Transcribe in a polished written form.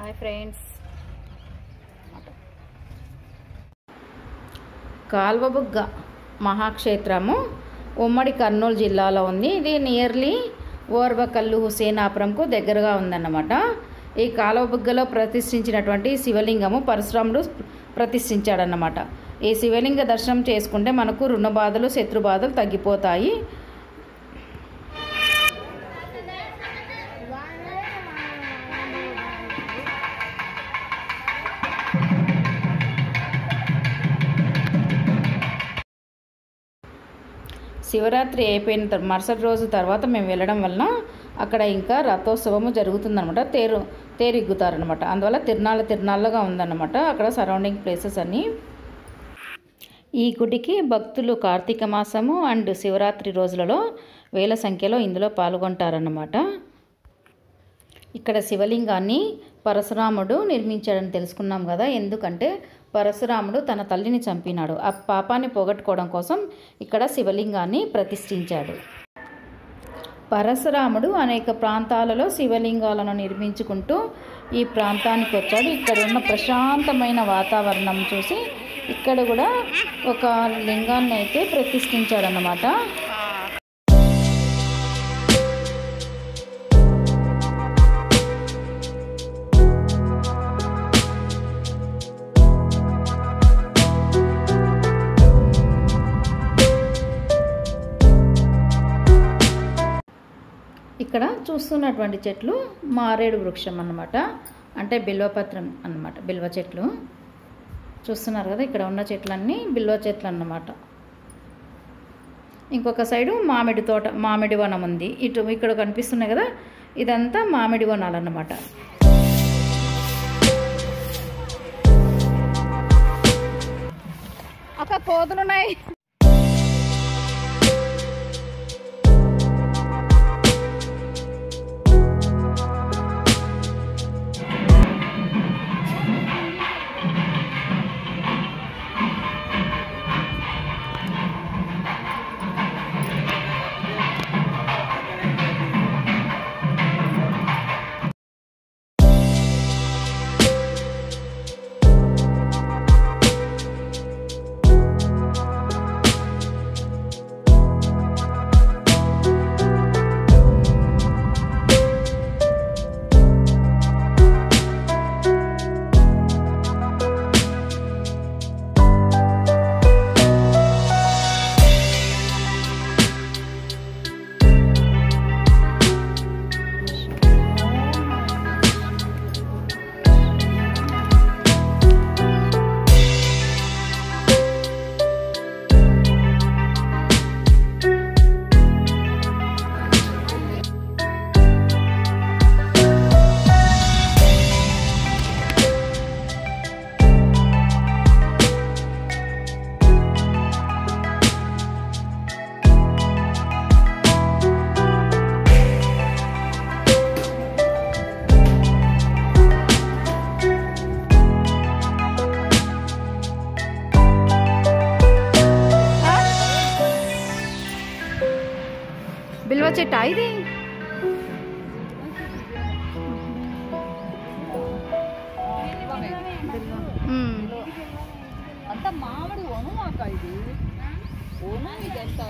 Hi friends, Kalvabugga మహాక్షేత్రము ఉమ్మడి కర్నూలు జిల్లాలో ఉంది. ఇది నియర్లీ ఓర్వకల్లు హుసేనాపురంకు దగ్గరగా ఉందన్నమాట. ఈ కాల్వబుగ్గలో ప్రతిష్ఠించినటువంటి శివలింగము పరశురాముడు ప్రతిష్ఠించాడన్నమాట. ఈ శివలింగ దర్శనం చేసుకుంటే మనకు రుణ బాధలు, శత్రు బాధలు తగ్గిపోతాయి. శివరాత్రి అయిపోయిన మరుసటి రోజు తర్వాత మేము వెళ్ళడం వలన అక్కడ ఇంకా రథోత్సవము జరుగుతుందన్నమాట. తేరిగ్గుతారనమాట. అందువల్ల తిరునాళ్ళగా ఉందన్నమాట అక్కడ సరౌండింగ్ ప్లేసెస్ అన్నీ. ఈ గుడికి భక్తులు కార్తీక మాసము అండ్ శివరాత్రి రోజులలో వేల సంఖ్యలో ఇందులో పాల్గొంటారన్నమాట. ఇక్కడ శివలింగాన్ని పరశురాముడు నిర్మించాడని తెలుసుకున్నాం కదా. ఎందుకంటే పరశురాముడు తన తల్లిని చంపినాడు. ఆ పాపాన్ని పోగొట్టుకోవడం కోసం ఇక్కడ శివలింగాన్ని ప్రతిష్ఠించాడు. పరశురాముడు అనేక ప్రాంతాలలో శివలింగాలను నిర్మించుకుంటూ ఈ ప్రాంతానికి వచ్చాడు. ఇక్కడ ఉన్న ప్రశాంతమైన వాతావరణం చూసి ఇక్కడ కూడా ఒక లింగాన్ని అయితే ప్రతిష్ఠించాడన్నమాట. ఇక్కడ చూస్తున్నటువంటి చెట్లు మారేడు వృక్షం అన్నమాట. అంటే బిల్వపత్రం అన్నమాట. బిల్వ చెట్లు చూస్తున్నారు కదా. ఇక్కడ ఉన్న చెట్లన్నీ బిల్వ చెట్లు అన్నమాట. ఇంకొక సైడు మామిడి వనం ఉంది. ఇక్కడ కనిపిస్తున్నాయి కదా, ఇదంతా మామిడి వనాలు అన్నమాట. అక్కడ కోతులున్నాయి. బిల్వ చెట్టా ఇది? అంత మామిడి వనం ఇది. ఓనా ఇదంతా